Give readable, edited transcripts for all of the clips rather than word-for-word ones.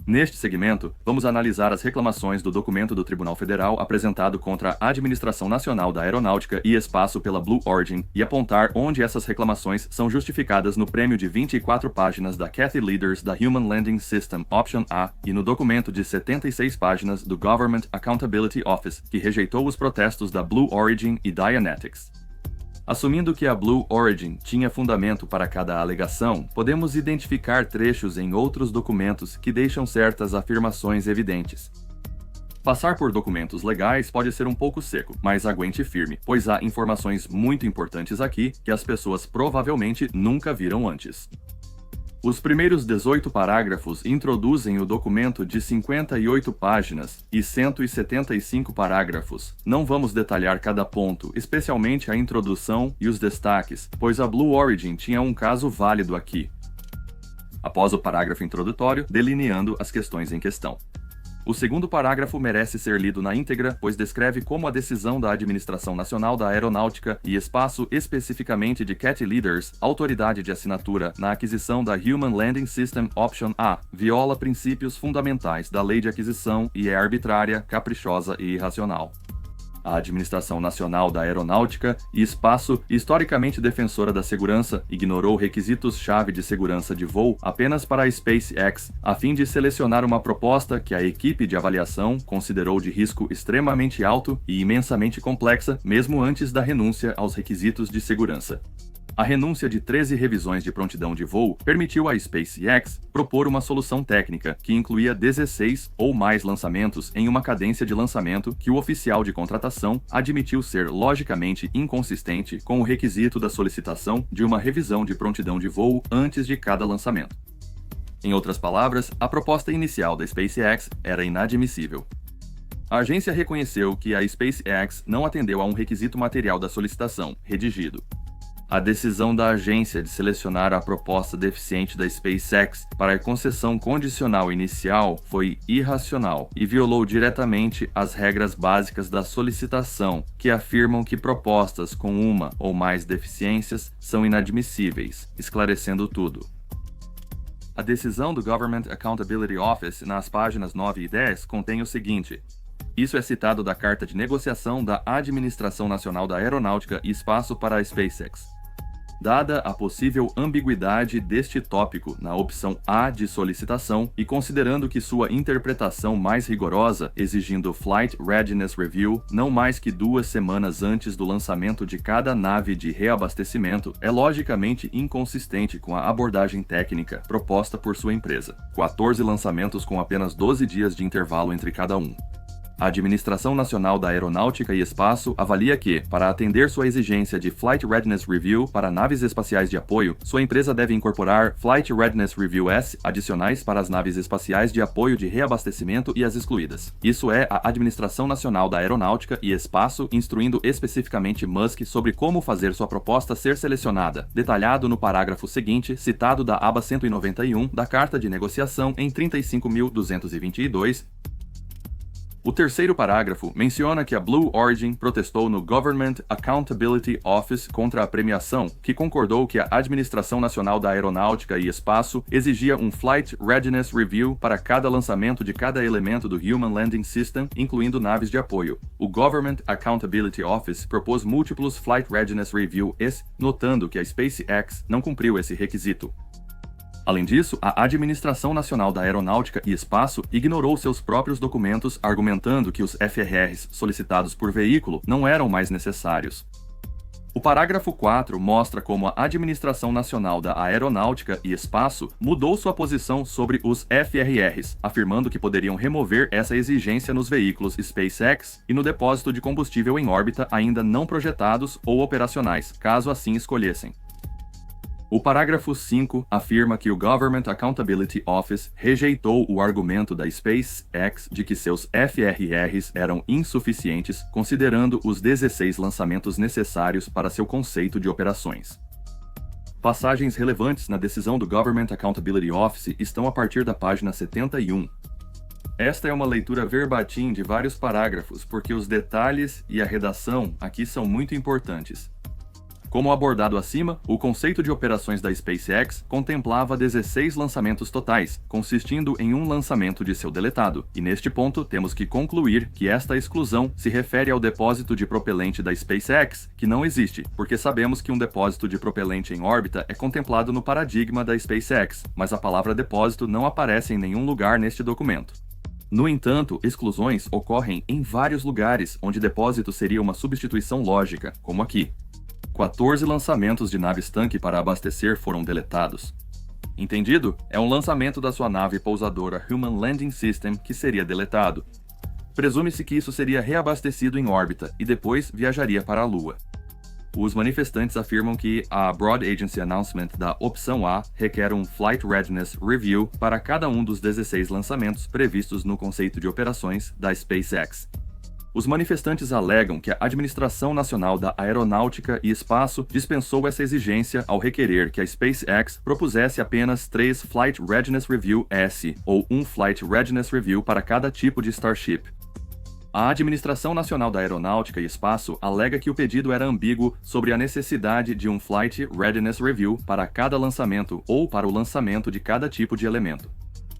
Neste segmento, vamos analisar as reclamações do documento do Tribunal Federal apresentado contra a Administração Nacional da Aeronáutica e Espaço pela Blue Origin e apontar onde essas reclamações são justificadas no prêmio de 24 páginas da Cathy Leaders da Human Landing System Option A e no documento de 76 páginas do Government Accountability Office, que rejeitou os protestos da Blue Origin e Dynetics. Assumindo que a Blue Origin tinha fundamento para cada alegação, podemos identificar trechos em outros documentos que deixam certas afirmações evidentes. Passar por documentos legais pode ser um pouco seco, mas aguente firme, pois há informações muito importantes aqui que as pessoas provavelmente nunca viram antes. Os primeiros 18 parágrafos introduzem o documento de 58 páginas e 175 parágrafos. Não vamos detalhar cada ponto, especialmente a introdução e os destaques, pois a Blue Origin tinha um caso válido aqui. Após o parágrafo introdutório, delineando as questões em questão. O segundo parágrafo merece ser lido na íntegra, pois descreve como a decisão da Administração Nacional da Aeronáutica e Espaço, especificamente de Cathy Leaders, autoridade de assinatura na aquisição da Human Landing System Option A, viola princípios fundamentais da lei de aquisição e é arbitrária, caprichosa e irracional. A Administração Nacional da Aeronáutica e Espaço, historicamente defensora da segurança, ignorou requisitos-chave de segurança de voo apenas para a SpaceX, a fim de selecionar uma proposta que a equipe de avaliação considerou de risco extremamente alto e imensamente complexa, mesmo antes da renúncia aos requisitos de segurança. A renúncia de 13 revisões de prontidão de voo permitiu à SpaceX propor uma solução técnica que incluía 16 ou mais lançamentos em uma cadência de lançamento que o oficial de contratação admitiu ser logicamente inconsistente com o requisito da solicitação de uma revisão de prontidão de voo antes de cada lançamento. Em outras palavras, a proposta inicial da SpaceX era inadmissível. A agência reconheceu que a SpaceX não atendeu a um requisito material da solicitação, redigido. A decisão da agência de selecionar a proposta deficiente da SpaceX para a concessão condicional inicial foi irracional e violou diretamente as regras básicas da solicitação, que afirmam que propostas com uma ou mais deficiências são inadmissíveis, esclarecendo tudo. A decisão do Government Accountability Office nas páginas 9 e 10 contém o seguinte: isso é citado da carta de negociação da Administração Nacional da Aeronáutica e Espaço para a SpaceX. Dada a possível ambiguidade deste tópico na opção A de solicitação e considerando que sua interpretação mais rigorosa, exigindo Flight Readiness Review não mais que 2 semanas antes do lançamento de cada nave de reabastecimento, é logicamente inconsistente com a abordagem técnica proposta por sua empresa. 14 lançamentos com apenas 12 dias de intervalo entre cada um. A Administração Nacional da Aeronáutica e Espaço avalia que, para atender sua exigência de Flight Readiness Review para naves espaciais de apoio, sua empresa deve incorporar Flight Readiness Review S adicionais para as naves espaciais de apoio de reabastecimento e as excluídas. Isso é a Administração Nacional da Aeronáutica e Espaço instruindo especificamente Musk sobre como fazer sua proposta ser selecionada, detalhado no parágrafo seguinte, citado da aba 191 da Carta de Negociação em 35.222. O terceiro parágrafo menciona que a Blue Origin protestou no Government Accountability Office contra a premiação, que concordou que a Administração Nacional da Aeronáutica e Espaço exigia um Flight Readiness Review para cada lançamento de cada elemento do Human Landing System, incluindo naves de apoio. O Government Accountability Office propôs múltiplos Flight Readiness Reviews, notando que a SpaceX não cumpriu esse requisito. Além disso, a Administração Nacional da Aeronáutica e Espaço ignorou seus próprios documentos, argumentando que os FRRs solicitados por veículo não eram mais necessários. O parágrafo 4 mostra como a Administração Nacional da Aeronáutica e Espaço mudou sua posição sobre os FRRs, afirmando que poderiam remover essa exigência nos veículos SpaceX e no depósito de combustível em órbita ainda não projetados ou operacionais, caso assim escolhessem. O parágrafo 5 afirma que o Government Accountability Office rejeitou o argumento da SpaceX de que seus FRRs eram insuficientes, considerando os 16 lançamentos necessários para seu conceito de operações. Passagens relevantes na decisão do Government Accountability Office estão a partir da página 71. Esta é uma leitura verbatim de vários parágrafos, porque os detalhes e a redação aqui são muito importantes. Como abordado acima, o conceito de operações da SpaceX contemplava 16 lançamentos totais, consistindo em um lançamento de seu deletado, e neste ponto temos que concluir que esta exclusão se refere ao depósito de propelente da SpaceX, que não existe, porque sabemos que um depósito de propelente em órbita é contemplado no paradigma da SpaceX, mas a palavra depósito não aparece em nenhum lugar neste documento. No entanto, exclusões ocorrem em vários lugares onde depósito seria uma substituição lógica, como aqui. 14 lançamentos de naves-tanque para abastecer foram deletados. Entendido? É um lançamento da sua nave pousadora Human Landing System que seria deletado. Presume-se que isso seria reabastecido em órbita e depois viajaria para a Lua. Os manifestantes afirmam que a Broad Agency Announcement da opção A requer um Flight Readiness Review para cada um dos 16 lançamentos previstos no conceito de operações da SpaceX. Os manifestantes alegam que a Administração Nacional da Aeronáutica e Espaço dispensou essa exigência ao requerer que a SpaceX propusesse apenas 3 Flight Readiness Review S, ou um Flight Readiness Review para cada tipo de Starship. A Administração Nacional da Aeronáutica e Espaço alega que o pedido era ambíguo sobre a necessidade de um Flight Readiness Review para cada lançamento ou para o lançamento de cada tipo de elemento.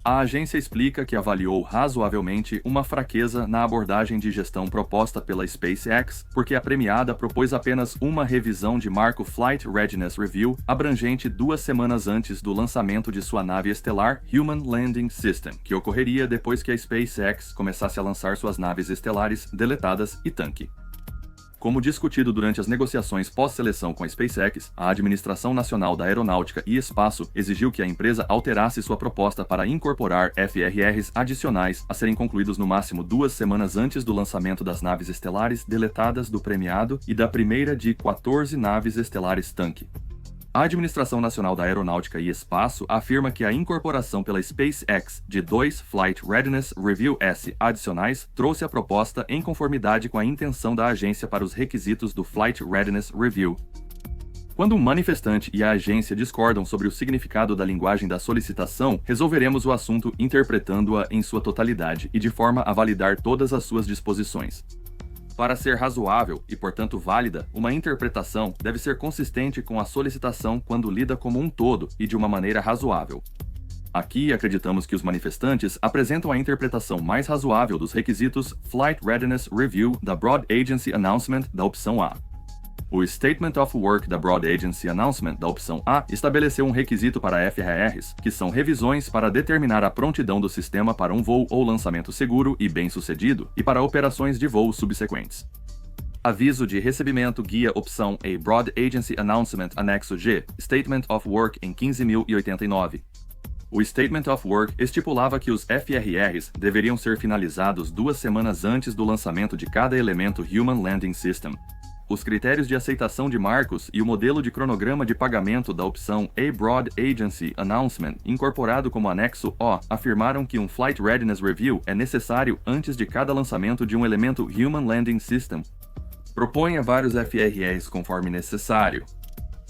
A agência explica que avaliou razoavelmente uma fraqueza na abordagem de gestão proposta pela SpaceX, porque a premiada propôs apenas uma revisão de marco Flight Readiness Review abrangente 2 semanas antes do lançamento de sua nave estelar Human Landing System, que ocorreria depois que a SpaceX começasse a lançar suas naves estelares deletadas e tanque. Como discutido durante as negociações pós-seleção com a SpaceX, a Administração Nacional da Aeronáutica e Espaço exigiu que a empresa alterasse sua proposta para incorporar FRRs adicionais a serem concluídos no máximo 2 semanas antes do lançamento das naves estelares deletadas do premiado e da primeira de 14 naves estelares tanque. A Administração Nacional da Aeronáutica e Espaço afirma que a incorporação pela SpaceX de 2 Flight Readiness Review S adicionais trouxe a proposta em conformidade com a intenção da agência para os requisitos do Flight Readiness Review. Quando um manifestante e a agência discordam sobre o significado da linguagem da solicitação, resolveremos o assunto interpretando-a em sua totalidade e de forma a validar todas as suas disposições. Para ser razoável e, portanto, válida, uma interpretação deve ser consistente com a solicitação quando lida como um todo e de uma maneira razoável. Aqui, acreditamos que os manifestantes apresentam a interpretação mais razoável dos requisitos Flight Readiness Review da Broad Agency Announcement da opção A. O Statement of Work da Broad Agency Announcement da opção A estabeleceu um requisito para FRRs, que são revisões para determinar a prontidão do sistema para um voo ou lançamento seguro e bem-sucedido, e para operações de voo subsequentes. Aviso de recebimento guia opção A Broad Agency Announcement anexo G, Statement of Work em 15.089. O Statement of Work estipulava que os FRRs deveriam ser finalizados 2 semanas antes do lançamento de cada elemento Human Landing System. Os critérios de aceitação de marcos e o modelo de cronograma de pagamento da opção A Broad Agency Announcement, incorporado como anexo O, afirmaram que um Flight Readiness Review é necessário antes de cada lançamento de um elemento Human Landing System. Proponha vários FRRs conforme necessário.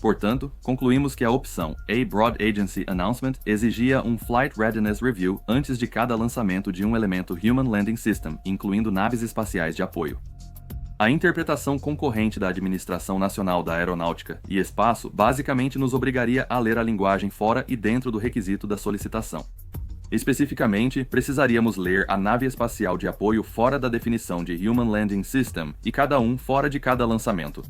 Portanto, concluímos que a opção A Broad Agency Announcement exigia um Flight Readiness Review antes de cada lançamento de um elemento Human Landing System, incluindo naves espaciais de apoio. A interpretação concorrente da Administração Nacional da Aeronáutica e Espaço basicamente nos obrigaria a ler a linguagem fora e dentro do requisito da solicitação. Especificamente, precisaríamos ler a nave espacial de apoio fora da definição de Human Landing System e cada um fora de cada lançamento.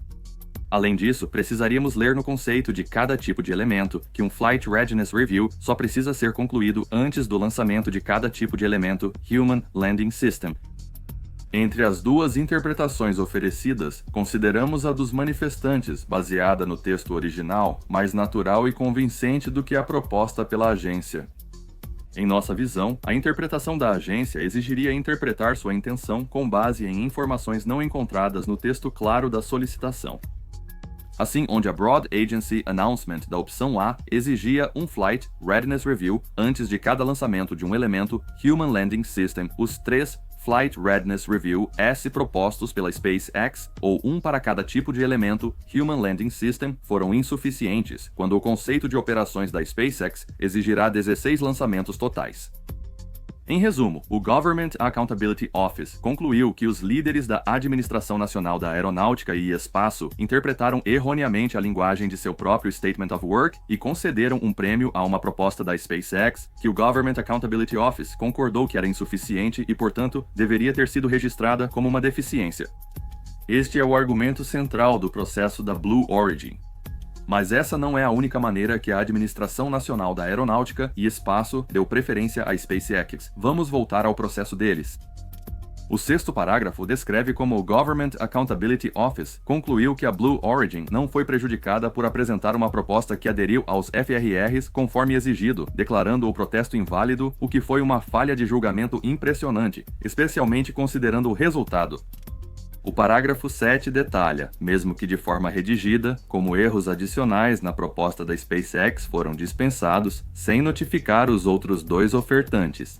Além disso, precisaríamos ler no conceito de cada tipo de elemento que um Flight Readiness Review só precisa ser concluído antes do lançamento de cada tipo de elemento Human Landing System. Entre as duas interpretações oferecidas, consideramos a dos manifestantes, baseada no texto original, mais natural e convincente do que a proposta pela agência. Em nossa visão, a interpretação da agência exigiria interpretar sua intenção com base em informações não encontradas no texto claro da solicitação. Assim, onde a Broad Agency Announcement da opção A exigia um Flight Readiness Review antes de cada lançamento de um elemento Human Landing System, os 3 Flight Readiness Review S propostos pela SpaceX, ou um para cada tipo de elemento Human Landing System, foram insuficientes, quando o conceito de operações da SpaceX exigirá 16 lançamentos totais. Em resumo, o Government Accountability Office concluiu que os líderes da Administração Nacional da Aeronáutica e Espaço interpretaram erroneamente a linguagem de seu próprio Statement of Work e concederam um prêmio a uma proposta da SpaceX que o Government Accountability Office concordou que era insuficiente e, portanto, deveria ter sido registrada como uma deficiência. Este é o argumento central do processo da Blue Origin. Mas essa não é a única maneira que a Administração Nacional da Aeronáutica e Espaço deu preferência à SpaceX. Vamos voltar ao processo deles. O sexto parágrafo descreve como o Government Accountability Office concluiu que a Blue Origin não foi prejudicada por apresentar uma proposta que aderiu aos FRRs conforme exigido, declarando o protesto inválido, o que foi uma falha de julgamento impressionante, especialmente considerando o resultado. O parágrafo 7 detalha, mesmo que de forma redigida, como erros adicionais na proposta da SpaceX foram dispensados, sem notificar os outros dois ofertantes.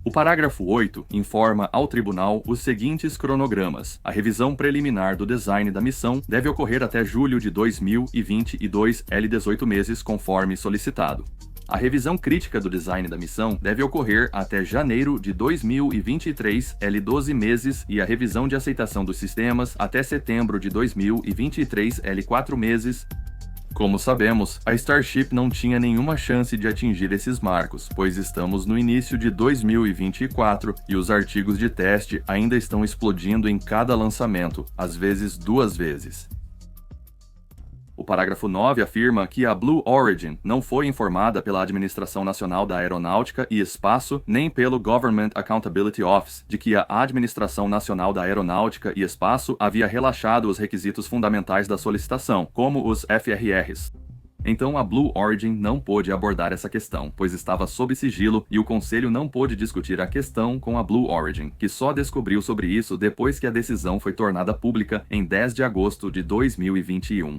O parágrafo 8 informa ao tribunal os seguintes cronogramas. A revisão preliminar do design da missão deve ocorrer até julho de 2022, L18 meses, conforme solicitado. A revisão crítica do design da missão deve ocorrer até janeiro de 2023, L12 meses, e a revisão de aceitação dos sistemas até setembro de 2023, L4 meses. Como sabemos, a Starship não tinha nenhuma chance de atingir esses marcos, pois estamos no início de 2024 e os artigos de teste ainda estão explodindo em cada lançamento, às vezes 2 vezes. O parágrafo 9 afirma que a Blue Origin não foi informada pela Administração Nacional da Aeronáutica e Espaço nem pelo Government Accountability Office de que a Administração Nacional da Aeronáutica e Espaço havia relaxado os requisitos fundamentais da solicitação, como os FRRs. Então a Blue Origin não pôde abordar essa questão, pois estava sob sigilo e o Conselho não pôde discutir a questão com a Blue Origin, que só descobriu sobre isso depois que a decisão foi tornada pública em 10 de agosto de 2021.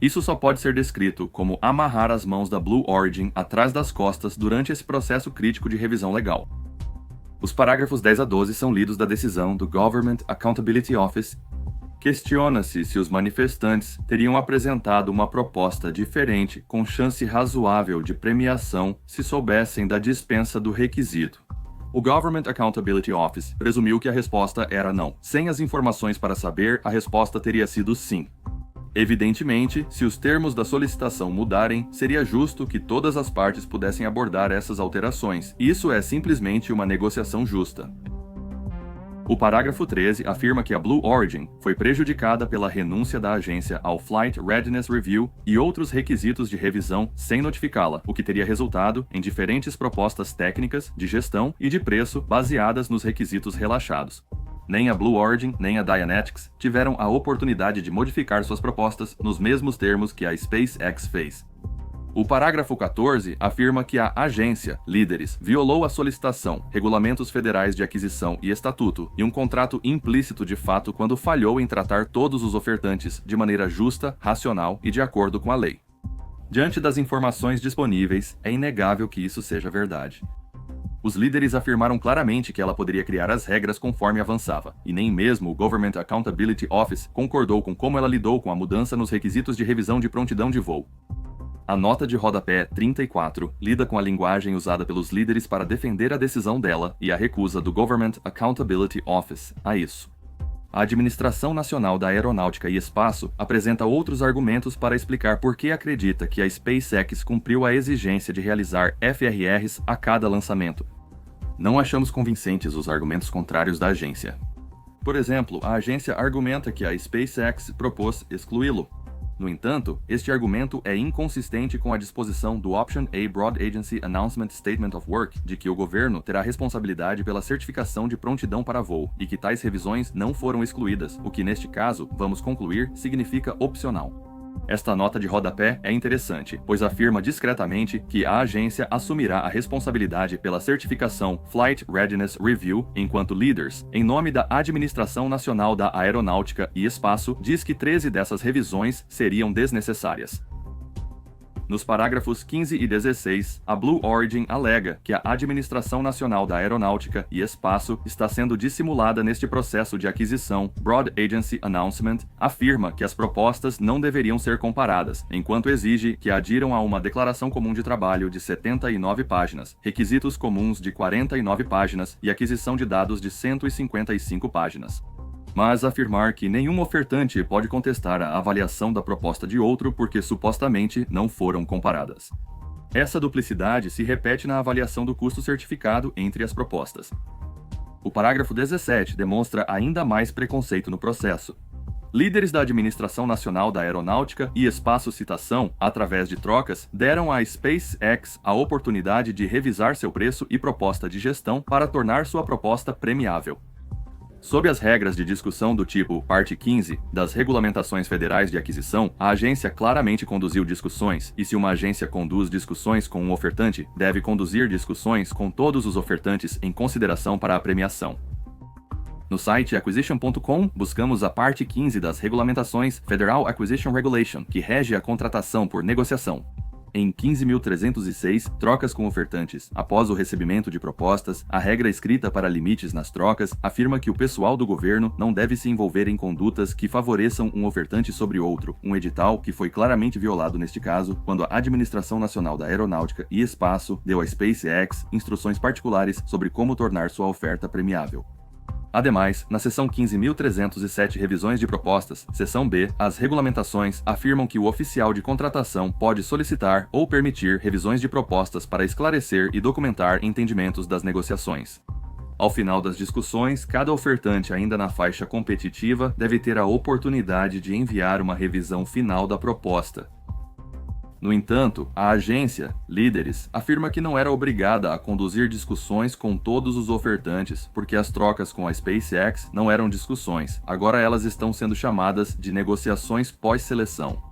Isso só pode ser descrito como amarrar as mãos da Blue Origin atrás das costas durante esse processo crítico de revisão legal. Os parágrafos 10 a 12 são lidos da decisão do Government Accountability Office. Questiona-se se os manifestantes teriam apresentado uma proposta diferente com chance razoável de premiação se soubessem da dispensa do requisito. O Government Accountability Office presumiu que a resposta era não. Sem as informações para saber, a resposta teria sido sim. Evidentemente, se os termos da solicitação mudarem, seria justo que todas as partes pudessem abordar essas alterações. Isso é simplesmente uma negociação justa. O parágrafo 13 afirma que a Blue Origin foi prejudicada pela renúncia da agência ao Flight Readiness Review e outros requisitos de revisão sem notificá-la, o que teria resultado em diferentes propostas técnicas, de gestão e de preço baseadas nos requisitos relaxados. Nem a Blue Origin nem a Dynetics tiveram a oportunidade de modificar suas propostas nos mesmos termos que a SpaceX fez. O parágrafo 14 afirma que a agência, líderes, violou a solicitação, regulamentos federais de aquisição e estatuto e um contrato implícito de fato quando falhou em tratar todos os ofertantes de maneira justa, racional e de acordo com a lei. Diante das informações disponíveis, é inegável que isso seja verdade. Os líderes afirmaram claramente que ela poderia criar as regras conforme avançava, e nem mesmo o Government Accountability Office concordou com como ela lidou com a mudança nos requisitos de revisão de prontidão de voo. A nota de rodapé 34 lida com a linguagem usada pelos líderes para defender a decisão dela e a recusa do Government Accountability Office a isso. A Administração Nacional da Aeronáutica e Espaço apresenta outros argumentos para explicar por que acredita que a SpaceX cumpriu a exigência de realizar FRRs a cada lançamento. Não achamos convincentes os argumentos contrários da agência. Por exemplo, a agência argumenta que a SpaceX propôs excluí-lo. No entanto, este argumento é inconsistente com a disposição do Option A Broad Agency Announcement Statement of Work de que o governo terá responsabilidade pela certificação de prontidão para voo e que tais revisões não foram excluídas, o que neste caso, vamos concluir, significa opcional. Esta nota de rodapé é interessante, pois afirma discretamente que a agência assumirá a responsabilidade pela certificação Flight Readiness Review, enquanto Leaders, em nome da Administração Nacional da Aeronáutica e Espaço, diz que 13 dessas revisões seriam desnecessárias. Nos parágrafos 15 e 16, a Blue Origin alega que a Administração Nacional da Aeronáutica e Espaço está sendo dissimulada neste processo de aquisição. Broad Agency Announcement afirma que as propostas não deveriam ser comparadas, enquanto exige que adiram a uma declaração comum de trabalho de 79 páginas, requisitos comuns de 49 páginas e aquisição de dados de 155 páginas. Mas afirmar que nenhum ofertante pode contestar a avaliação da proposta de outro porque supostamente não foram comparadas. Essa duplicidade se repete na avaliação do custo certificado entre as propostas. O parágrafo 17 demonstra ainda mais preconceito no processo. Líderes da Administração Nacional da Aeronáutica e Espaço Citação, através de trocas, deram à SpaceX a oportunidade de revisar seu preço e proposta de gestão para tornar sua proposta premiável. Sob as regras de discussão do tipo Parte 15 das Regulamentações Federais de Aquisição, a agência claramente conduziu discussões, e se uma agência conduz discussões com um ofertante, deve conduzir discussões com todos os ofertantes em consideração para a premiação. No site acquisition.com, buscamos a Parte 15 das Regulamentações Federal Acquisition Regulation, que rege a contratação por negociação. Em 15.306, trocas com ofertantes. Após o recebimento de propostas, a regra escrita para limites nas trocas afirma que o pessoal do governo não deve se envolver em condutas que favoreçam um ofertante sobre outro, um edital que foi claramente violado neste caso, quando a Administração Nacional da Aeronáutica e Espaço deu à SpaceX instruções particulares sobre como tornar sua oferta premiável. Ademais, na seção 15.307 Revisões de Propostas, seção B, as regulamentações afirmam que o oficial de contratação pode solicitar ou permitir revisões de propostas para esclarecer e documentar entendimentos das negociações. Ao final das discussões, cada ofertante ainda na faixa competitiva deve ter a oportunidade de enviar uma revisão final da proposta. No entanto, a agência, Líderes, afirma que não era obrigada a conduzir discussões com todos os ofertantes, porque as trocas com a SpaceX não eram discussões, agora elas estão sendo chamadas de negociações pós-seleção.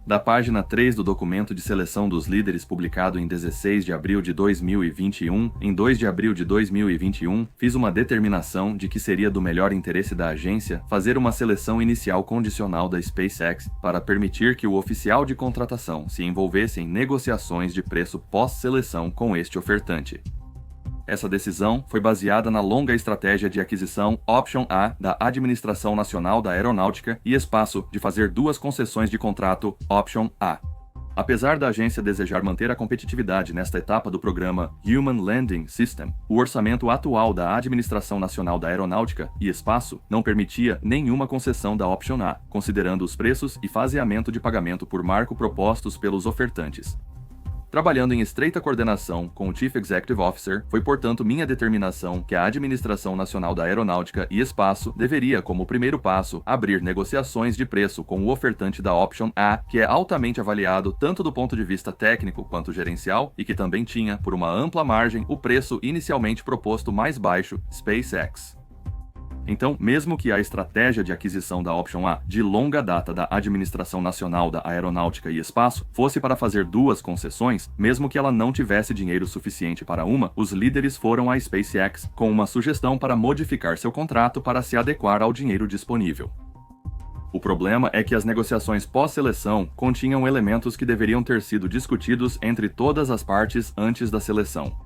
Da página 3 do documento de seleção dos líderes publicado em 16 de abril de 2021, em 2 de abril de 2021, fiz uma determinação de que seria do melhor interesse da agência fazer uma seleção inicial condicional da SpaceX para permitir que o oficial de contratação se envolvesse em negociações de preço pós-seleção com este ofertante. Essa decisão foi baseada na longa estratégia de aquisição Option A da Administração Nacional da Aeronáutica e Espaço de fazer duas concessões de contrato Option A. Apesar da agência desejar manter a competitividade nesta etapa do programa Human Landing System, o orçamento atual da Administração Nacional da Aeronáutica e Espaço não permitia nenhuma concessão da Option A, considerando os preços e faseamento de pagamento por marco propostos pelos ofertantes. Trabalhando em estreita coordenação com o Chief Executive Officer, foi portanto minha determinação que a Administração Nacional da Aeronáutica e Espaço deveria, como primeiro passo, abrir negociações de preço com o ofertante da Option A, que é altamente avaliado tanto do ponto de vista técnico quanto gerencial e que também tinha, por uma ampla margem, o preço inicialmente proposto mais baixo, SpaceX. Então, mesmo que a estratégia de aquisição da Option A, de longa data da Administração Nacional da Aeronáutica e Espaço, fosse para fazer duas concessões, mesmo que ela não tivesse dinheiro suficiente para uma, os líderes foram à SpaceX com uma sugestão para modificar seu contrato para se adequar ao dinheiro disponível. O problema é que as negociações pós-seleção continham elementos que deveriam ter sido discutidos entre todas as partes antes da seleção.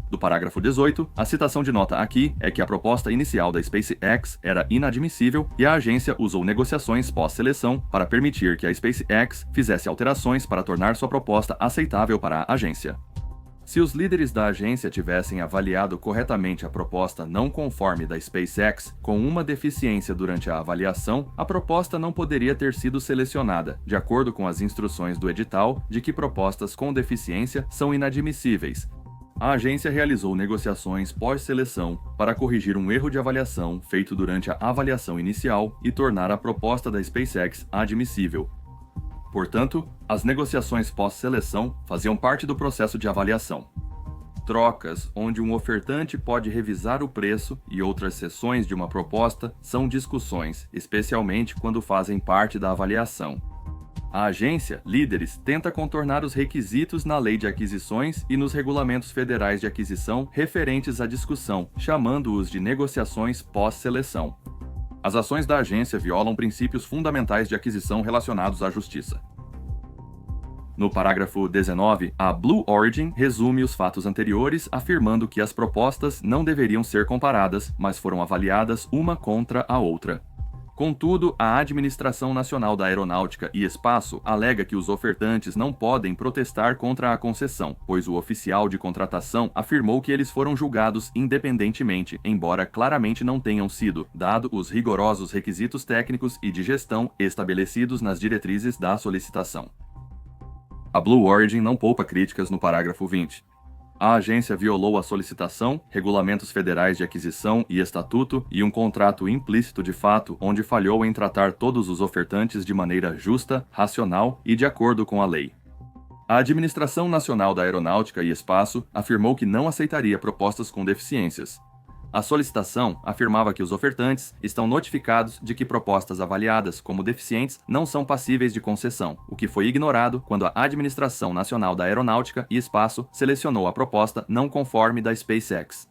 Do parágrafo 18, a citação de nota aqui é que a proposta inicial da SpaceX era inadmissível e a agência usou negociações pós-seleção para permitir que a SpaceX fizesse alterações para tornar sua proposta aceitável para a agência. Se os líderes da agência tivessem avaliado corretamente a proposta não conforme da SpaceX com uma deficiência durante a avaliação, a proposta não poderia ter sido selecionada, de acordo com as instruções do edital de que propostas com deficiência são inadmissíveis. A agência realizou negociações pós-seleção para corrigir um erro de avaliação feito durante a avaliação inicial e tornar a proposta da SpaceX admissível. Portanto, as negociações pós-seleção faziam parte do processo de avaliação. Trocas, onde um ofertante pode revisar o preço e outras seções de uma proposta, são discussões, especialmente quando fazem parte da avaliação. A agência, Líderes, tenta contornar os requisitos na Lei de Aquisições e nos regulamentos federais de aquisição referentes à discussão, chamando-os de negociações pós-seleção. As ações da agência violam princípios fundamentais de aquisição relacionados à justiça. No parágrafo 19, a Blue Origin resume os fatos anteriores, afirmando que as propostas não deveriam ser comparadas, mas foram avaliadas uma contra a outra. Contudo, a Administração Nacional da Aeronáutica e Espaço alega que os ofertantes não podem protestar contra a concessão, pois o oficial de contratação afirmou que eles foram julgados independentemente, embora claramente não tenham sido, dado os rigorosos requisitos técnicos e de gestão estabelecidos nas diretrizes da solicitação. A Blue Origin não poupa críticas no parágrafo 20. A agência violou a solicitação, regulamentos federais de aquisição e estatuto e um contrato implícito de fato onde falhou em tratar todos os ofertantes de maneira justa, racional e de acordo com a lei. A Administração Nacional da Aeronáutica e Espaço afirmou que não aceitaria propostas com deficiências. A solicitação afirmava que os ofertantes estão notificados de que propostas avaliadas como deficientes não são passíveis de concessão, o que foi ignorado quando a Administração Nacional da Aeronáutica e Espaço selecionou a proposta não conforme da SpaceX.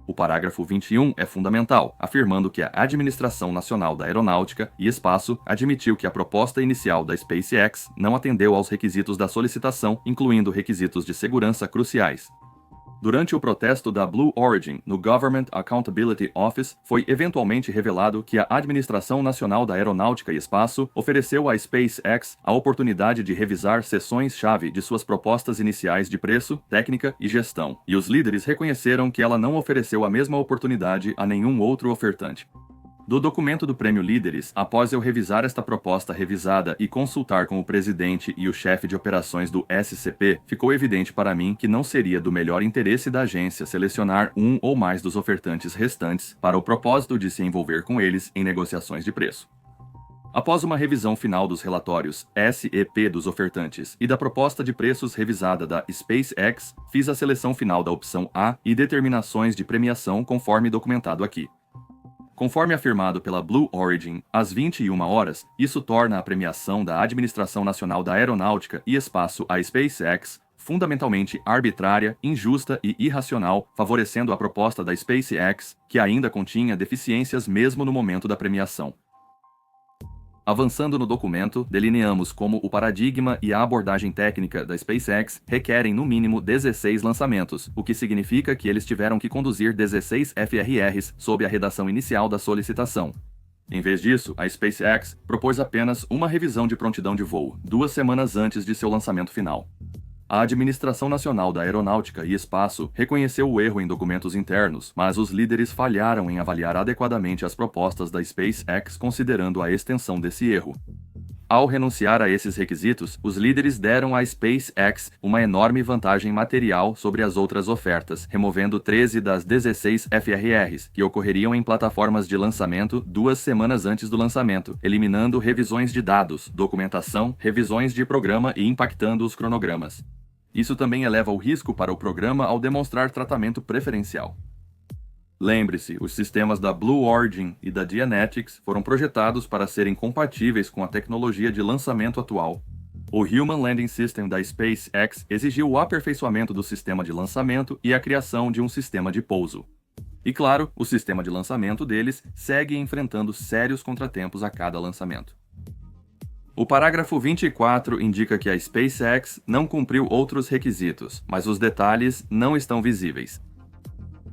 O parágrafo 21 é fundamental, afirmando que a Administração Nacional da Aeronáutica e Espaço admitiu que a proposta inicial da SpaceX não atendeu aos requisitos da solicitação, incluindo requisitos de segurança cruciais. Durante o protesto da Blue Origin no Government Accountability Office, foi eventualmente revelado que a Administração Nacional da Aeronáutica e Espaço ofereceu à SpaceX a oportunidade de revisar seções-chave de suas propostas iniciais de preço, técnica e gestão, e os líderes reconheceram que ela não ofereceu a mesma oportunidade a nenhum outro ofertante. Do documento do Prêmio Líderes, após eu revisar esta proposta revisada e consultar com o presidente e o chefe de operações do SCP, ficou evidente para mim que não seria do melhor interesse da agência selecionar um ou mais dos ofertantes restantes para o propósito de se envolver com eles em negociações de preço. Após uma revisão final dos relatórios SEP dos ofertantes e da proposta de preços revisada da SpaceX, fiz a seleção final da opção A e determinações de premiação conforme documentado aqui. Conforme afirmado pela Blue Origin, às 21 horas, isso torna a premiação da Administração Nacional da Aeronáutica e Espaço à SpaceX fundamentalmente arbitrária, injusta e irracional, favorecendo a proposta da SpaceX, que ainda continha deficiências mesmo no momento da premiação. Avançando no documento, delineamos como o paradigma e a abordagem técnica da SpaceX requerem no mínimo 16 lançamentos, o que significa que eles tiveram que conduzir 16 FRRs sob a redação inicial da solicitação. Em vez disso, a SpaceX propôs apenas uma revisão de prontidão de voo, 2 semanas antes de seu lançamento final. A Administração Nacional da Aeronáutica e Espaço reconheceu o erro em documentos internos, mas os líderes falharam em avaliar adequadamente as propostas da SpaceX considerando a extensão desse erro. Ao renunciar a esses requisitos, os líderes deram à SpaceX uma enorme vantagem material sobre as outras ofertas, removendo 13 das 16 FRRs, que ocorreriam em plataformas de lançamento 2 semanas antes do lançamento, eliminando revisões de dados, documentação, revisões de programa e impactando os cronogramas. Isso também eleva o risco para o programa ao demonstrar tratamento preferencial. Lembre-se, os sistemas da Blue Origin e da Dynetics foram projetados para serem compatíveis com a tecnologia de lançamento atual. O Human Landing System da SpaceX exigiu o aperfeiçoamento do sistema de lançamento e a criação de um sistema de pouso. E claro, o sistema de lançamento deles segue enfrentando sérios contratempos a cada lançamento. O parágrafo 24 indica que a SpaceX não cumpriu outros requisitos, mas os detalhes não estão visíveis.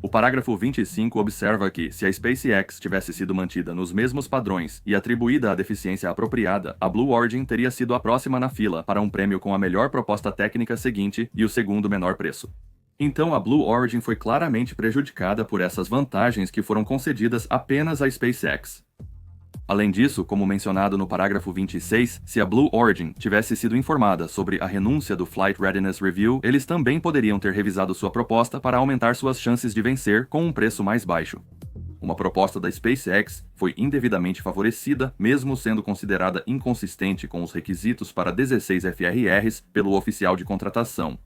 O parágrafo 25 observa que, se a SpaceX tivesse sido mantida nos mesmos padrões e atribuída a deficiência apropriada, a Blue Origin teria sido a próxima na fila para um prêmio com a melhor proposta técnica seguinte e o segundo menor preço. Então a Blue Origin foi claramente prejudicada por essas vantagens que foram concedidas apenas à SpaceX. Além disso, como mencionado no parágrafo 26, se a Blue Origin tivesse sido informada sobre a renúncia do Flight Readiness Review, eles também poderiam ter revisado sua proposta para aumentar suas chances de vencer com um preço mais baixo. Uma proposta da SpaceX foi indevidamente favorecida, mesmo sendo considerada inconsistente com os requisitos para 16 FRRs pelo oficial de contratação.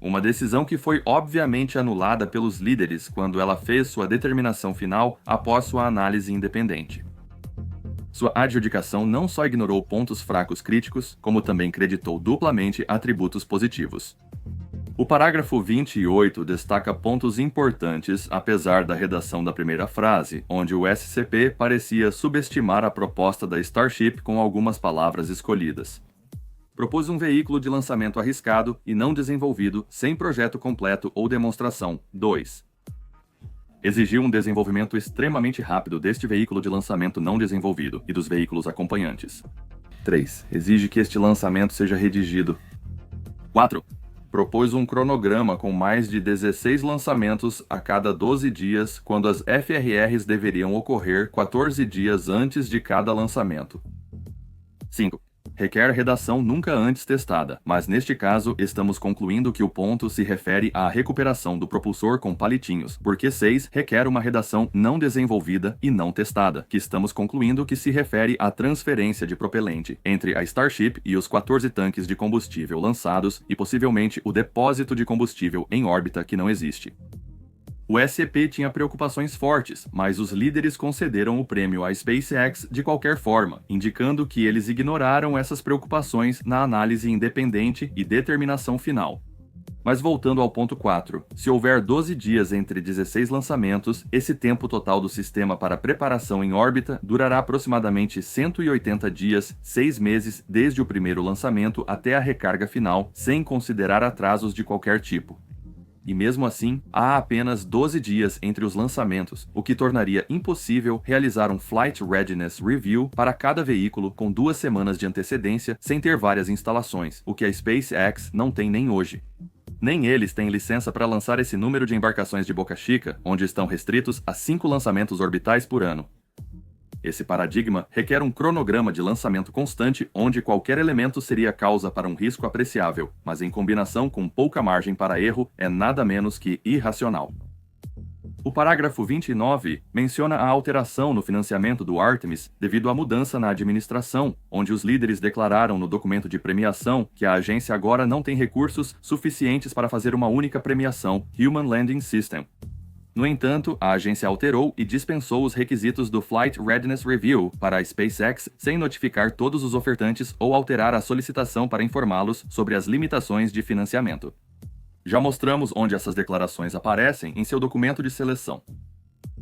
Uma decisão que foi obviamente anulada pelos líderes quando ela fez sua determinação final após sua análise independente. Sua adjudicação não só ignorou pontos fracos críticos, como também creditou duplamente atributos positivos. O parágrafo 28 destaca pontos importantes apesar da redação da primeira frase, onde o SCP parecia subestimar a proposta da Starship com algumas palavras escolhidas. Propôs um veículo de lançamento arriscado e não desenvolvido, sem projeto completo ou demonstração. 2. Exigiu um desenvolvimento extremamente rápido deste veículo de lançamento não desenvolvido e dos veículos acompanhantes. 3. Exige que este lançamento seja redigido. 4. Propôs um cronograma com mais de 16 lançamentos a cada 12 dias, quando as FRRs deveriam ocorrer 14 dias antes de cada lançamento. 5. Requer redação nunca antes testada, mas neste caso estamos concluindo que o ponto se refere à recuperação do propulsor com palitinhos, porque 6 requer uma redação não desenvolvida e não testada, que estamos concluindo que se refere à transferência de propelente entre a Starship e os 14 tanques de combustível lançados e possivelmente o depósito de combustível em órbita que não existe. O SEP tinha preocupações fortes, mas os líderes concederam o prêmio à SpaceX de qualquer forma, indicando que eles ignoraram essas preocupações na análise independente e determinação final. Mas voltando ao ponto 4, se houver 12 dias entre 16 lançamentos, esse tempo total do sistema para preparação em órbita durará aproximadamente 180 dias, 6 meses desde o primeiro lançamento até a recarga final, sem considerar atrasos de qualquer tipo. E mesmo assim, há apenas 12 dias entre os lançamentos, o que tornaria impossível realizar um Flight Readiness Review para cada veículo com 2 semanas de antecedência sem ter várias instalações, o que a SpaceX não tem nem hoje. Nem eles têm licença para lançar esse número de embarcações de Boca Chica, onde estão restritos a 5 lançamentos orbitais por ano. Esse paradigma requer um cronograma de lançamento constante onde qualquer elemento seria causa para um risco apreciável, mas em combinação com pouca margem para erro é nada menos que irracional. O parágrafo 29 menciona a alteração no financiamento do Artemis devido à mudança na administração, onde os líderes declararam no documento de premiação que a agência agora não tem recursos suficientes para fazer uma única premiação, Human Landing System. No entanto, a agência alterou e dispensou os requisitos do Flight Readiness Review para a SpaceX sem notificar todos os ofertantes ou alterar a solicitação para informá-los sobre as limitações de financiamento. Já mostramos onde essas declarações aparecem em seu documento de seleção.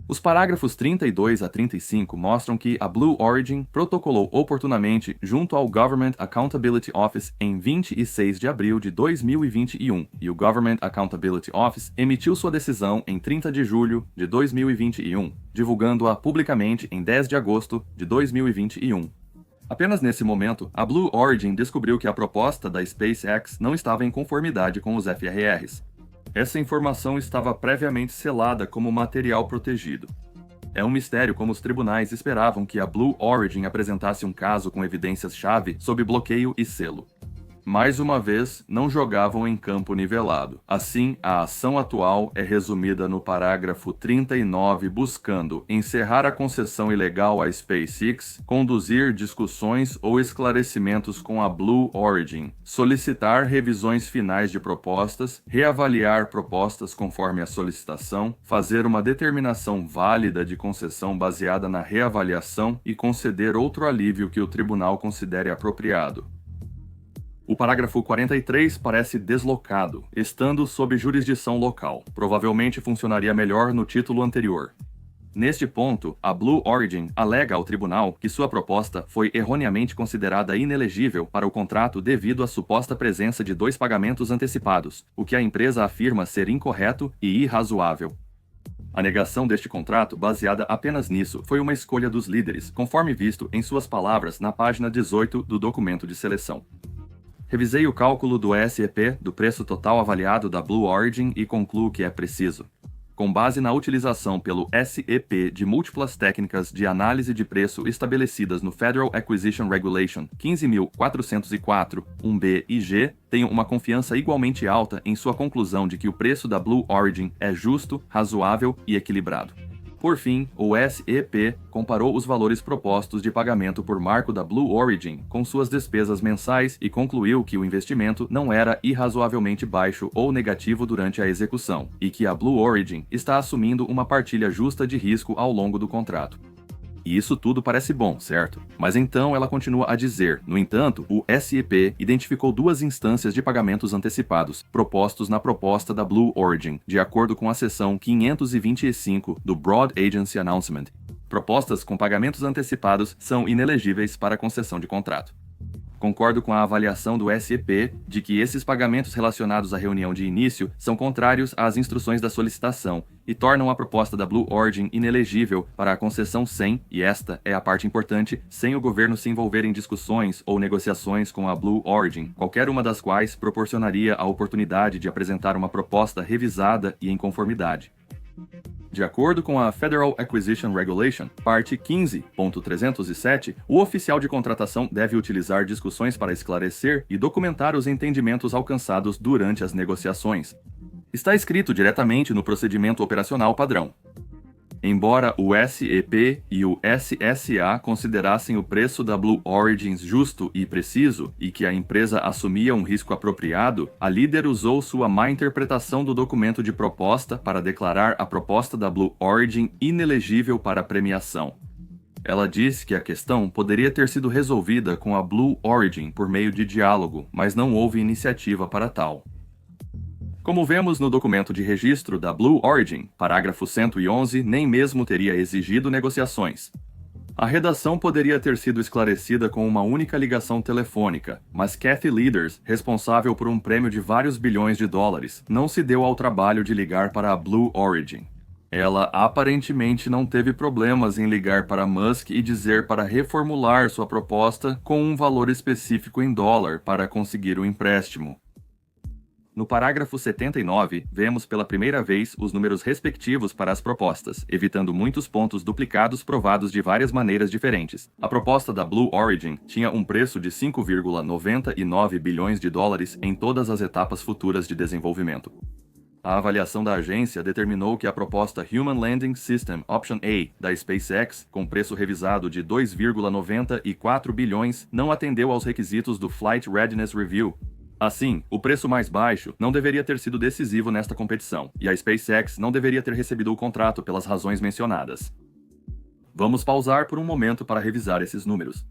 Os parágrafos 32 a 35 mostram que a Blue Origin protocolou oportunamente junto ao Government Accountability Office em 26 de abril de 2021 e o Government Accountability Office emitiu sua decisão em 30 de julho de 2021, divulgando-a publicamente em 10 de agosto de 2021. Apenas nesse momento, a Blue Origin descobriu que a proposta da SpaceX não estava em conformidade com os FRRs. Essa informação estava previamente selada como material protegido. É um mistério como os tribunais esperavam que a Blue Origin apresentasse um caso com evidências-chave sob bloqueio e selo. Mais uma vez, não jogavam em campo nivelado. Assim, a ação atual é resumida no parágrafo 39, buscando encerrar a concessão ilegal à SpaceX, conduzir discussões ou esclarecimentos com a Blue Origin, solicitar revisões finais de propostas, reavaliar propostas conforme a solicitação, fazer uma determinação válida de concessão baseada na reavaliação e conceder outro alívio que o tribunal considere apropriado. O parágrafo 43 parece deslocado, estando sob jurisdição local. Provavelmente funcionaria melhor no título anterior. Neste ponto, a Blue Origin alega ao tribunal que sua proposta foi erroneamente considerada inelegível para o contrato devido à suposta presença de 2 pagamentos antecipados, o que a empresa afirma ser incorreto e irrazoável. A negação deste contrato, baseada apenas nisso, foi uma escolha dos líderes, conforme visto em suas palavras na página 18 do documento de seleção. Revisei o cálculo do SEP, do preço total avaliado da Blue Origin, e concluo que é preciso. Com base na utilização pelo SEP de múltiplas técnicas de análise de preço estabelecidas no Federal Acquisition Regulation 15.404, 1B e G, tenho uma confiança igualmente alta em sua conclusão de que o preço da Blue Origin é justo, razoável e equilibrado. Por fim, o SEP comparou os valores propostos de pagamento por marco da Blue Origin com suas despesas mensais e concluiu que o investimento não era irrazoavelmente baixo ou negativo durante a execução, e que a Blue Origin está assumindo uma partilha justa de risco ao longo do contrato. E isso tudo parece bom, certo? Mas então ela continua a dizer, no entanto, o SEP identificou 2 instâncias de pagamentos antecipados, propostos na proposta da Blue Origin, de acordo com a seção 525 do Broad Agency Announcement. Propostas com pagamentos antecipados são inelegíveis para concessão de contrato. Concordo com a avaliação do SEP de que esses pagamentos relacionados à reunião de início são contrários às instruções da solicitação e tornam a proposta da Blue Origin inelegível para a concessão sem, e esta é a parte importante, sem o governo se envolver em discussões ou negociações com a Blue Origin, qualquer uma das quais proporcionaria a oportunidade de apresentar uma proposta revisada e em conformidade. De acordo com a Federal Acquisition Regulation, parte 15.307, o oficial de contratação deve utilizar discussões para esclarecer e documentar os entendimentos alcançados durante as negociações. Está escrito diretamente no procedimento operacional padrão. Embora o SEP e o SSA considerassem o preço da Blue Origin justo e preciso e que a empresa assumia um risco apropriado, a líder usou sua má interpretação do documento de proposta para declarar a proposta da Blue Origin inelegível para premiação. Ela disse que a questão poderia ter sido resolvida com a Blue Origin por meio de diálogo, mas não houve iniciativa para tal. Como vemos no documento de registro da Blue Origin, parágrafo 111 nem mesmo teria exigido negociações. A redação poderia ter sido esclarecida com uma única ligação telefônica, mas Kathy Leaders, responsável por um prêmio de vários bilhões de dólares, não se deu ao trabalho de ligar para a Blue Origin. Ela aparentemente não teve problemas em ligar para Musk e dizer para reformular sua proposta com um valor específico em dólar para conseguir o empréstimo. No parágrafo 79, vemos pela primeira vez os números respectivos para as propostas, evitando muitos pontos duplicados provados de várias maneiras diferentes. A proposta da Blue Origin tinha um preço de 5,99 bilhões de dólares em todas as etapas futuras de desenvolvimento. A avaliação da agência determinou que a proposta Human Landing System Option A da SpaceX, com preço revisado de 2,94 bilhões, não atendeu aos requisitos do Flight Readiness Review. Assim, o preço mais baixo não deveria ter sido decisivo nesta competição, e a SpaceX não deveria ter recebido o contrato pelas razões mencionadas. Vamos pausar por um momento para revisar esses números.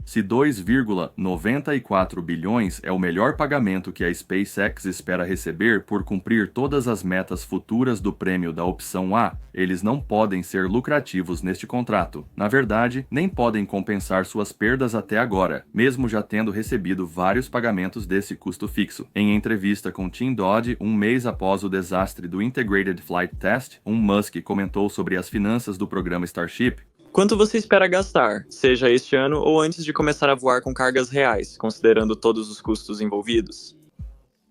Se 2,94 bilhões é o melhor pagamento que a SpaceX espera receber por cumprir todas as metas futuras do prêmio da opção A, eles não podem ser lucrativos neste contrato. Na verdade, nem podem compensar suas perdas até agora, mesmo já tendo recebido vários pagamentos desse custo fixo. Em entrevista com Tim Dodd, um mês após o desastre do Integrated Flight Test, Musk comentou sobre as finanças do programa Starship. Quanto você espera gastar, seja este ano ou antes de começar a voar com cargas reais, considerando todos os custos envolvidos?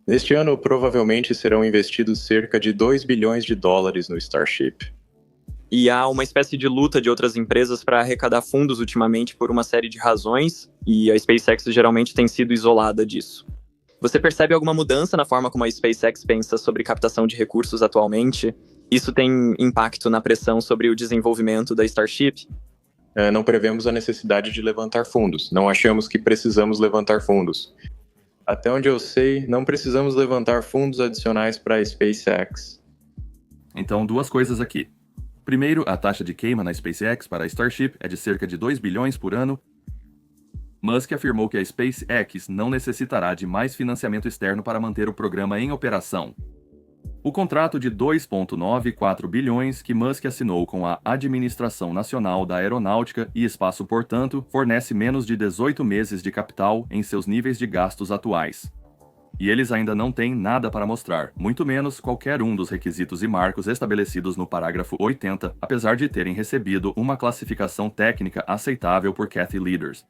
Neste ano, provavelmente serão investidos cerca de 2 bilhões de dólares no Starship. E há uma espécie de luta de outras empresas para arrecadar fundos ultimamente por uma série de razões, e a SpaceX geralmente tem sido isolada disso. Você percebe alguma mudança na forma como a SpaceX pensa sobre captação de recursos atualmente? Isso tem impacto na pressão sobre o desenvolvimento da Starship? Não prevemos a necessidade de levantar fundos. Não achamos que precisamos levantar fundos. Até onde eu sei, não precisamos levantar fundos adicionais para a SpaceX. Então, duas coisas aqui. Primeiro, a taxa de queima na SpaceX para a Starship é de cerca de 2 bilhões por ano. Musk afirmou que a SpaceX não necessitará de mais financiamento externo para manter o programa em operação. O contrato de 2,94 bilhões que Musk assinou com a Administração Nacional da Aeronáutica e Espaço, portanto, fornece menos de 18 meses de capital em seus níveis de gastos atuais. E eles ainda não têm nada para mostrar, muito menos qualquer um dos requisitos e marcos estabelecidos no parágrafo 80, apesar de terem recebido uma classificação técnica aceitável por Kathy Leaders.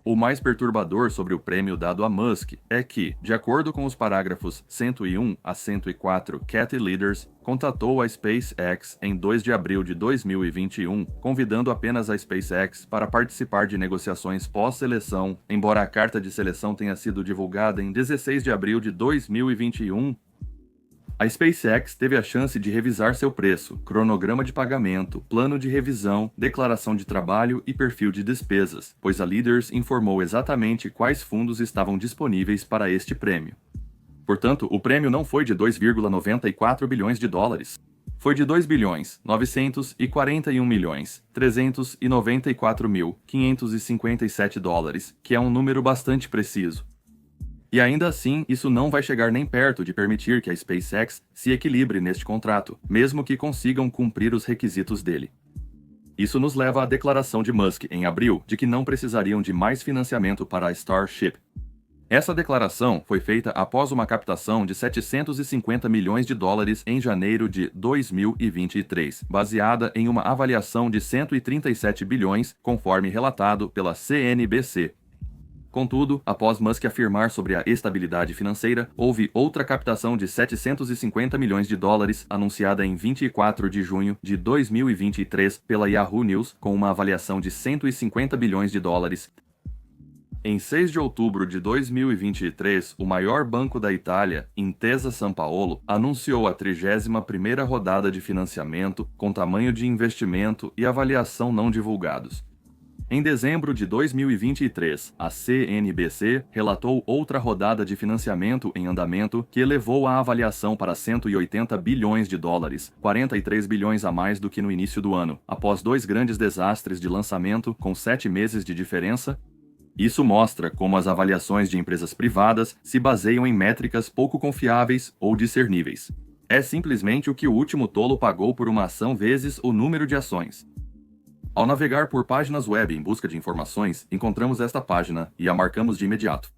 O mais perturbador sobre o prêmio dado a Musk é que, de acordo com os parágrafos 101 a 104, Kathy Leaders contatou a SpaceX em 2 de abril de 2021, convidando apenas a SpaceX para participar de negociações pós-seleção, embora a carta de seleção tenha sido divulgada em 16 de abril de 2021. A SpaceX teve a chance de revisar seu preço, cronograma de pagamento, plano de revisão, declaração de trabalho e perfil de despesas, pois a Leaders informou exatamente quais fundos estavam disponíveis para este prêmio. Portanto, o prêmio não foi de 2,94 bilhões de dólares. Foi de 2.941.394.557 dólares, que é um número bastante preciso. E ainda assim, isso não vai chegar nem perto de permitir que a SpaceX se equilibre neste contrato, mesmo que consigam cumprir os requisitos dele. Isso nos leva à declaração de Musk em abril de que não precisariam de mais financiamento para a Starship. Essa declaração foi feita após uma captação de 750 milhões de dólares em janeiro de 2023, baseada em uma avaliação de 137 bilhões, conforme relatado pela CNBC. Contudo, após Musk afirmar sobre a estabilidade financeira, houve outra captação de 750 milhões de dólares, anunciada em 24 de junho de 2023 pela Yahoo News, com uma avaliação de 150 bilhões de dólares. Em 6 de outubro de 2023, o maior banco da Itália, Intesa Sanpaolo, anunciou a 31ª rodada de financiamento com tamanho de investimento e avaliação não divulgados. Em dezembro de 2023, a CNBC relatou outra rodada de financiamento em andamento que elevou a avaliação para 180 bilhões de dólares, 43 bilhões a mais do que no início do ano, após 2 grandes desastres de lançamento com 7 meses de diferença. Isso mostra como as avaliações de empresas privadas se baseiam em métricas pouco confiáveis ou discerníveis. É simplesmente o que o último tolo pagou por uma ação vezes o número de ações. Ao navegar por páginas web em busca de informações, encontramos esta página e a marcamos de imediato.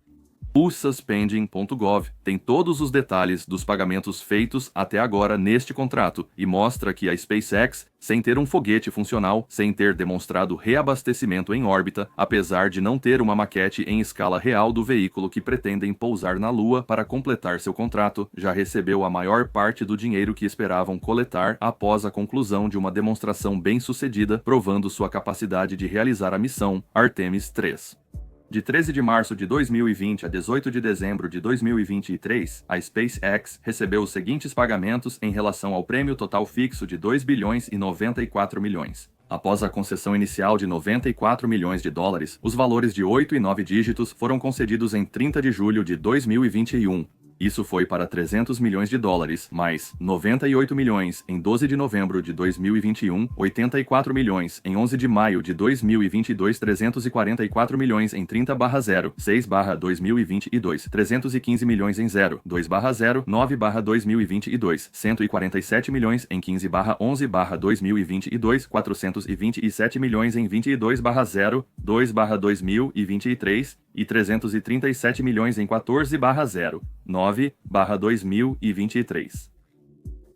Pulsaspending.gov tem todos os detalhes dos pagamentos feitos até agora neste contrato e mostra que a SpaceX, sem ter um foguete funcional, sem ter demonstrado reabastecimento em órbita, apesar de não ter uma maquete em escala real do veículo que pretendem pousar na Lua para completar seu contrato, já recebeu a maior parte do dinheiro que esperavam coletar após a conclusão de uma demonstração bem-sucedida, provando sua capacidade de realizar a missão Artemis 3. De 13 de março de 2020 a 18 de dezembro de 2023, a SpaceX recebeu os seguintes pagamentos em relação ao prêmio total fixo de 2 bilhões e 94 milhões. Após a concessão inicial de 94 milhões de dólares, os valores de 8 e 9 dígitos foram concedidos em 30 de julho de 2021. Isso foi para 300 milhões de dólares, mais 98 milhões em 12 de novembro de 2021, 84 milhões em 11 de maio de 2022, 344 milhões em 30/0, 6/2022, 315 milhões em 02/0, 9/2022, 147 milhões em 15/11/2022, 427 milhões em 22/0, 2/2023 e 337 milhões em 14/0, 9/2023.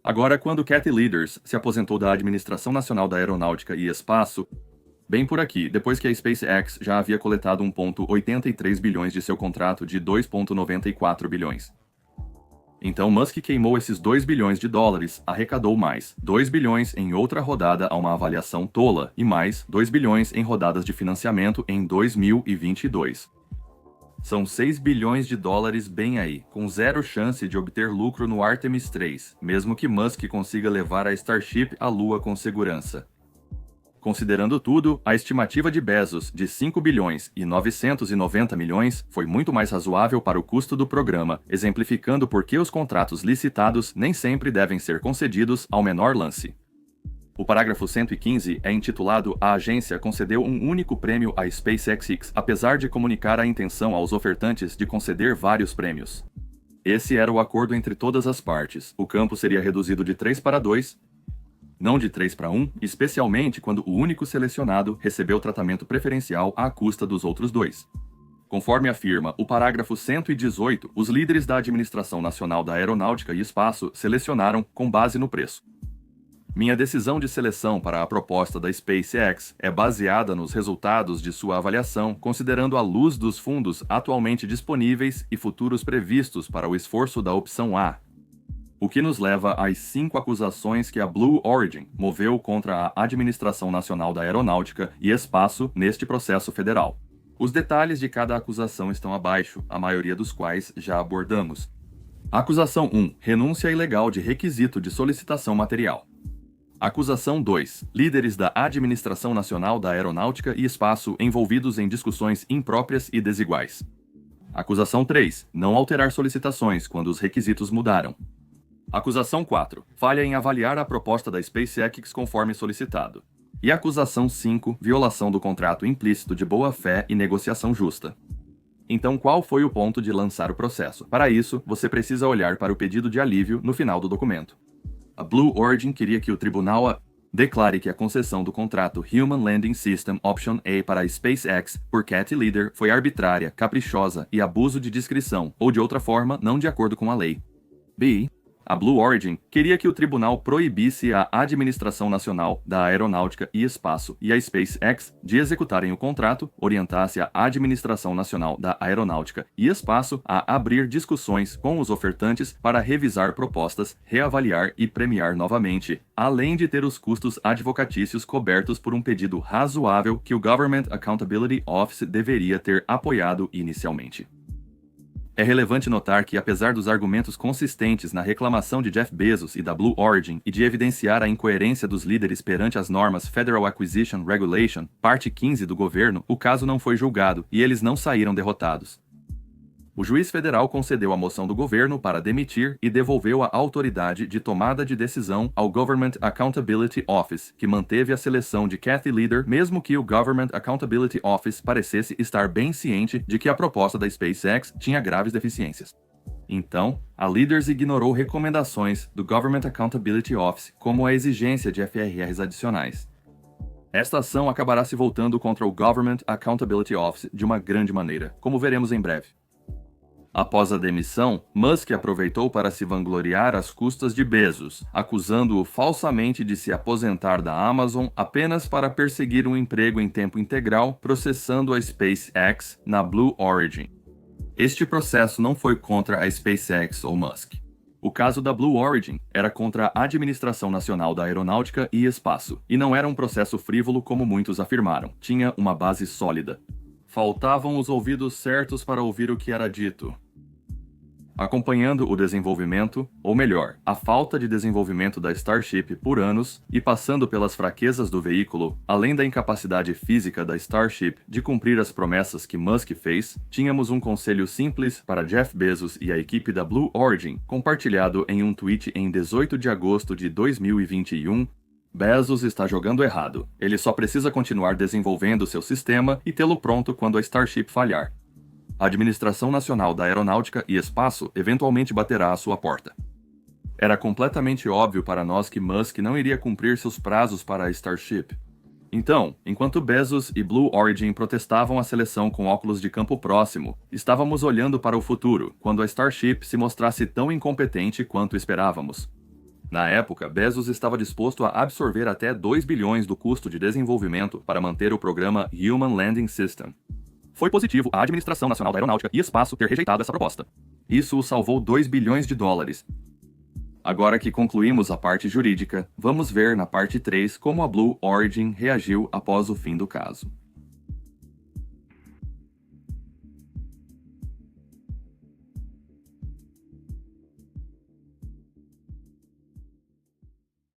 Agora, quando Cathy Leaders se aposentou da Administração Nacional da Aeronáutica e Espaço, bem por aqui, depois que a SpaceX já havia coletado 1,83 bilhões de seu contrato de 2,94 bilhões. Então Musk queimou esses 2 bilhões de dólares, arrecadou mais 2 bilhões em outra rodada a uma avaliação tola e mais 2 bilhões em rodadas de financiamento em 2022. São 6 bilhões de dólares bem aí, com zero chance de obter lucro no Artemis 3, mesmo que Musk consiga levar a Starship à Lua com segurança. Considerando tudo, a estimativa de Bezos de 5 bilhões e 990 milhões foi muito mais razoável para o custo do programa, exemplificando por que os contratos licitados nem sempre devem ser concedidos ao menor lance. O parágrafo 115 é intitulado "A agência concedeu um único prêmio à SpaceX, apesar de comunicar a intenção aos ofertantes de conceder vários prêmios." Esse era o acordo entre todas as partes. O campo seria reduzido de 3 para 2, não de 3 para 1, especialmente quando o único selecionado recebeu tratamento preferencial à custa dos outros 2. Conforme afirma o parágrafo 118, os líderes da Administração Nacional da Aeronáutica e Espaço selecionaram com base no preço. Minha decisão de seleção para a proposta da SpaceX é baseada nos resultados de sua avaliação, considerando à luz dos fundos atualmente disponíveis e futuros previstos para o esforço da opção A. O que nos leva às 5 acusações que a Blue Origin moveu contra a Administração Nacional da Aeronáutica e Espaço neste processo federal. Os detalhes de cada acusação estão abaixo, a maioria dos quais já abordamos. Acusação 1. Renúncia ilegal de requisito de solicitação material. Acusação 2. Líderes da Administração Nacional da Aeronáutica e Espaço envolvidos em discussões impróprias e desiguais. Acusação 3. Não alterar solicitações quando os requisitos mudaram. Acusação 4. Falha em avaliar a proposta da SpaceX conforme solicitado. E acusação 5. Violação do contrato implícito de boa-fé e negociação justa. Então, qual foi o ponto de lançar o processo? Para isso, você precisa olhar para o pedido de alívio no final do documento. A Blue Origin queria que o tribunal declare que a concessão do contrato Human Landing System Option A para a SpaceX por Cat Leader foi arbitrária, caprichosa e abuso de discrição, ou de outra forma, não de acordo com a lei. B. A Blue Origin queria que o tribunal proibisse a Administração Nacional da Aeronáutica e Espaço e a SpaceX de executarem o contrato, orientasse a Administração Nacional da Aeronáutica e Espaço a abrir discussões com os ofertantes para revisar propostas, reavaliar e premiar novamente, além de ter os custos advocatícios cobertos por um pedido razoável que o Government Accountability Office deveria ter apoiado inicialmente. É relevante notar que, apesar dos argumentos consistentes na reclamação de Jeff Bezos e da Blue Origin e de evidenciar a incoerência dos líderes perante as normas Federal Acquisition Regulation, parte 15 do governo, o caso não foi julgado e eles não saíram derrotados. O juiz federal concedeu a moção do governo para demitir e devolveu a autoridade de tomada de decisão ao Government Accountability Office, que manteve a seleção de Kathy Leader, mesmo que o Government Accountability Office parecesse estar bem ciente de que a proposta da SpaceX tinha graves deficiências. Então, a Leaders ignorou recomendações do Government Accountability Office, como a exigência de FRRs adicionais. Esta ação acabará se voltando contra o Government Accountability Office de uma grande maneira, como veremos em breve. Após a demissão, Musk aproveitou para se vangloriar às custas de Bezos, acusando-o falsamente de se aposentar da Amazon apenas para perseguir um emprego em tempo integral processando a SpaceX na Blue Origin. Este processo não foi contra a SpaceX ou Musk. O caso da Blue Origin era contra a Administração Nacional da Aeronáutica e Espaço, e não era um processo frívolo como muitos afirmaram, tinha uma base sólida. Faltavam os ouvidos certos para ouvir o que era dito. Acompanhando o desenvolvimento, ou melhor, a falta de desenvolvimento da Starship por anos e passando pelas fraquezas do veículo, além da incapacidade física da Starship de cumprir as promessas que Musk fez, tínhamos um conselho simples para Jeff Bezos e a equipe da Blue Origin, compartilhado em um tweet em 18 de agosto de 2021. Bezos está jogando errado. Ele só precisa continuar desenvolvendo seu sistema e tê-lo pronto quando a Starship falhar. A Administração Nacional da Aeronáutica e Espaço eventualmente baterá à sua porta. Era completamente óbvio para nós que Musk não iria cumprir seus prazos para a Starship. Então, enquanto Bezos e Blue Origin protestavam a seleção com óculos de campo próximo, estávamos olhando para o futuro, quando a Starship se mostrasse tão incompetente quanto esperávamos. Na época, Bezos estava disposto a absorver até 2 bilhões do custo de desenvolvimento para manter o programa Human Landing System. Foi positivo a Administração Nacional da Aeronáutica e Espaço ter rejeitado essa proposta. Isso o salvou 2 bilhões de dólares. Agora que concluímos a parte jurídica, vamos ver na parte 3 como a Blue Origin reagiu após o fim do caso.